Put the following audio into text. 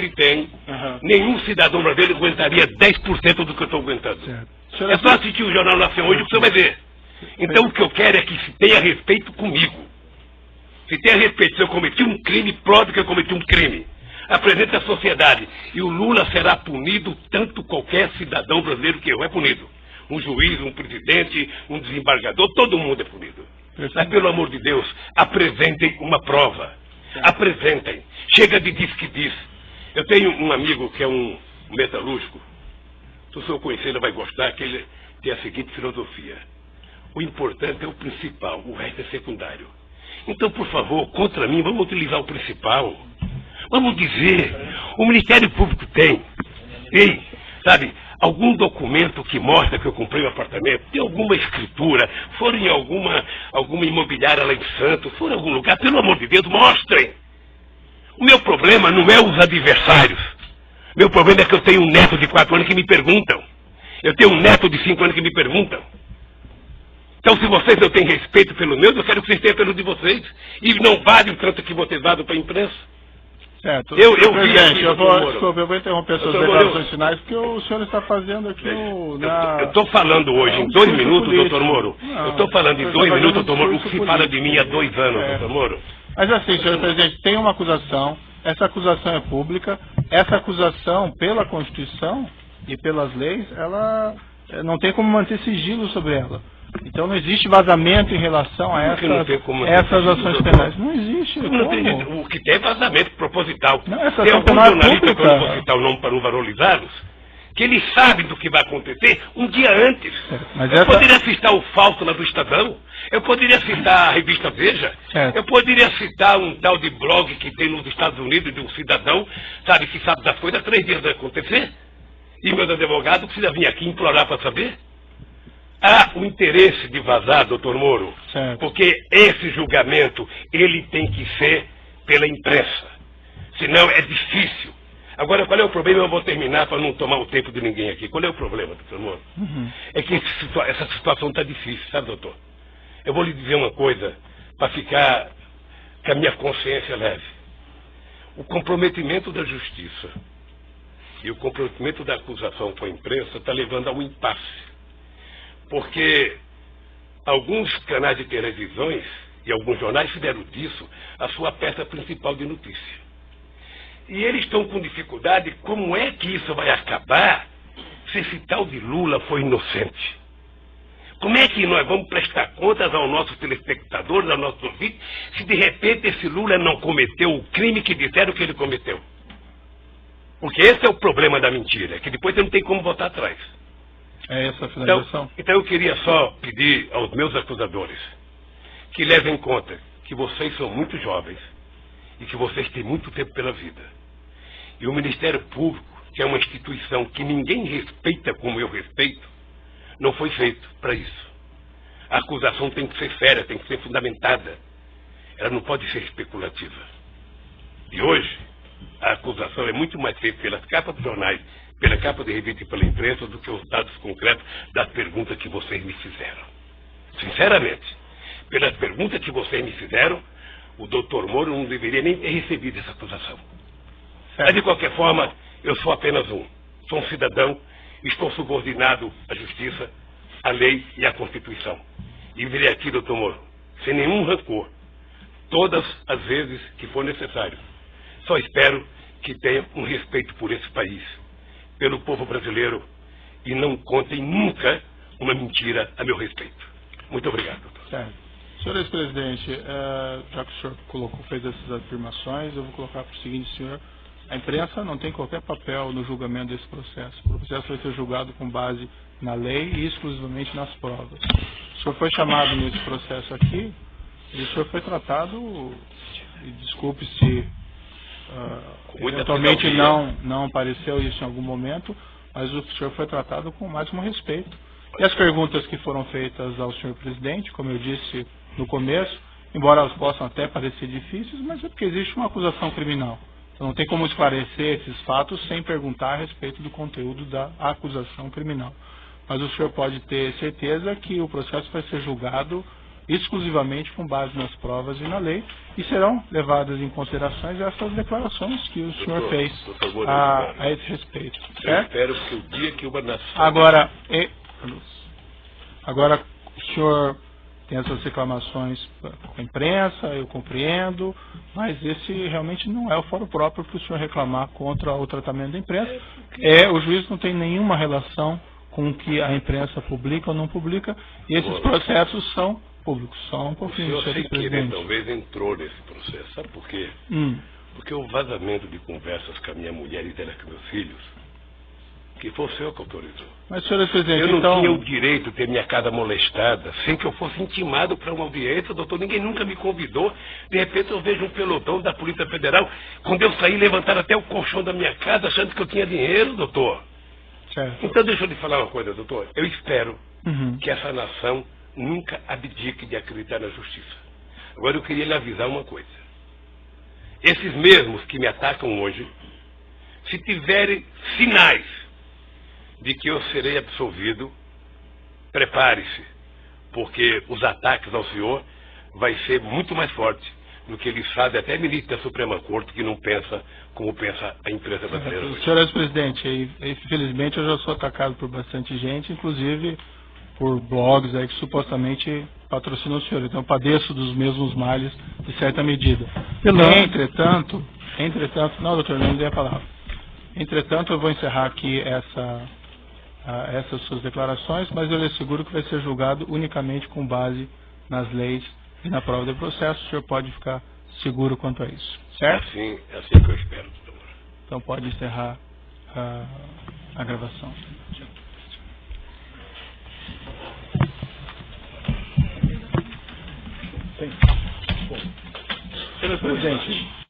se tem, nenhum cidadão brasileiro aguentaria 10% do que eu estou aguentando. É só assistir o Jornal Nacional hoje que você vai ver. Então o que eu quero é que se tenha respeito comigo. Se tenha respeito, se eu cometi um crime, prove que eu cometi um crime. Apresente à sociedade. E o Lula será punido tanto qualquer cidadão brasileiro que eu é punido. Um juiz, um presidente, um desembargador, todo mundo é punido. Mas, pelo amor de Deus, apresentem uma prova. Apresentem. Chega de diz que diz. Eu tenho um amigo que é um metalúrgico. Se o senhor conhecer, ele vai gostar, que ele tem a seguinte filosofia. O importante é o principal, o resto é secundário. Então, por favor, contra mim, vamos utilizar o principal. Vamos dizer, o Ministério Público tem, sabe, algum documento que mostra que eu comprei um apartamento, tem alguma escritura, foram em alguma imobiliária lá em Santos, foram em algum lugar, pelo amor de Deus, mostrem. O meu problema não é os adversários. Meu problema é que eu tenho um neto de 4 anos que me perguntam. Eu tenho um neto de 5 anos que me perguntam. Então, se vocês não têm respeito pelos meus, eu quero que vocês tenham pelo de vocês. E não vale o tanto que vocês dão para a imprensa. Certo. Eu vou interromper suas declarações finais, porque o senhor está fazendo aqui Eu estou falando hoje em 2 minutos, doutor Moro. Eu estou falando em 2 minutos, doutor Moro, o que se fala de mim há 2 anos, doutor Moro. Mas assim, senhor presidente, tem uma acusação, essa acusação é pública, essa acusação, pela Constituição e pelas leis, ela não tem como manter sigilo sobre ela. Então não existe vazamento em relação a essas ações penais. Não existe. O que tem é vazamento proposital. Não, essa tem alguns jornalistas, que eu não vou citar o nome para não valorizá-los, que eles sabem do que vai acontecer um dia antes. Eu poderia citar o falso lá do Estadão, eu poderia citar a revista Veja, eu poderia citar um tal de blog que tem nos Estados Unidos de um cidadão, sabe, que sabe das coisas 3 dias de acontecer, e meus advogados precisam vir aqui implorar para saber. Há o interesse de vazar, doutor Moro, porque esse julgamento, ele tem que ser pela imprensa. Senão é difícil. Agora, qual é o problema? Eu vou terminar para não tomar o tempo de ninguém aqui. Qual é o problema, doutor Moro? É que essa situação está difícil, sabe, doutor? Eu vou lhe dizer uma coisa, para ficar com a minha consciência leve. O comprometimento da justiça e o comprometimento da acusação com a imprensa está levando a um impasse. Porque alguns canais de televisões e alguns jornais fizeram disso a sua peça principal de notícia. E eles estão com dificuldade, como é que isso vai acabar se esse tal de Lula foi inocente? Como é que nós vamos prestar contas aos nossos telespectadores, aos nossos ouvintes, se de repente esse Lula não cometeu o crime que disseram que ele cometeu? Porque esse é o problema da mentira, que depois você não tem como voltar atrás. É essa a finalização? Então eu queria só pedir aos meus acusadores que levem em conta que vocês são muito jovens e que vocês têm muito tempo pela vida. E o Ministério Público, que é uma instituição que ninguém respeita como eu respeito, não foi feito para isso. A acusação tem que ser séria, tem que ser fundamentada. Ela não pode ser especulativa. E hoje, a acusação é muito mais feita pelas capas dos jornais, pela capa de revista e pela imprensa, do que os dados concretos das perguntas que vocês me fizeram. Sinceramente, pelas perguntas que vocês me fizeram, o doutor Moro não deveria nem ter recebido essa acusação. Mas, de qualquer forma, eu sou apenas sou um cidadão, estou subordinado à justiça, à lei e à Constituição. E virei aqui, doutor Moro, sem nenhum rancor, todas as vezes que for necessário. Só espero que tenha um respeito por esse país, pelo povo brasileiro, e não contem nunca uma mentira a meu respeito. Muito obrigado, doutor. Certo. Senhor ex-presidente, já que o senhor fez essas afirmações, eu vou colocar para o seguinte, senhor: a imprensa não tem qualquer papel no julgamento desse processo. O processo vai ser julgado com base na lei e exclusivamente nas provas. O senhor foi chamado nesse processo aqui, e o senhor foi tratado, e desculpe se eventualmente não apareceu isso em algum momento, mas o senhor foi tratado com o máximo respeito. E as perguntas que foram feitas ao senhor presidente, como eu disse no começo, embora elas possam até parecer difíceis, mas é porque existe uma acusação criminal. Então não tem como esclarecer esses fatos sem perguntar a respeito do conteúdo da acusação criminal. Mas o senhor pode ter certeza que o processo vai ser julgado exclusivamente com base nas provas e na lei, e serão levadas em consideração essas declarações que o senhor fez a esse respeito. Eu espero que o dia que uma nação... Agora, o senhor tem essas reclamações com a imprensa, eu compreendo, mas esse realmente não é o fórum próprio para o senhor reclamar contra o tratamento da imprensa. O juiz não tem nenhuma relação com o que a imprensa publica ou não publica, e esses processos são públicos. Só um pouquinho, senhor, sem querer, talvez entrou nesse processo. Sabe por quê? Porque o vazamento de conversas com a minha mulher e dela com meus filhos, que foi o senhor que autorizou. Mas, senhor presidente, eu não tinha o direito de ter minha casa molestada sem que eu fosse intimado para uma audiência, doutor. Ninguém nunca me convidou. De repente eu vejo um pelotão da Polícia Federal. Quando eu saí, levantaram até o colchão da minha casa achando que eu tinha dinheiro, doutor. Certo. Então deixa eu lhe falar uma coisa, doutor. Eu espero que essa nação nunca abdique de acreditar na justiça. Agora eu queria lhe avisar uma coisa. Esses mesmos que me atacam hoje, se tiverem sinais de que eu serei absolvido, prepare-se, porque os ataques ao senhor vai ser muito mais forte do que eles fazem até ministro da Suprema Corte, que não pensa como pensa a imprensa brasileira hoje. Senhor presidente, infelizmente eu já sou atacado por bastante gente, inclusive por blogs aí que supostamente patrocinam o senhor. Então eu padeço dos mesmos males de certa medida. Entretanto, não, doutor, não dei a palavra. Entretanto, eu vou encerrar aqui essas suas declarações, mas eu lhe asseguro que vai ser julgado unicamente com base nas leis e na prova do processo. O senhor pode ficar seguro quanto a isso, certo? É assim que eu espero, doutor. Então pode encerrar a gravação. Senhor presidente.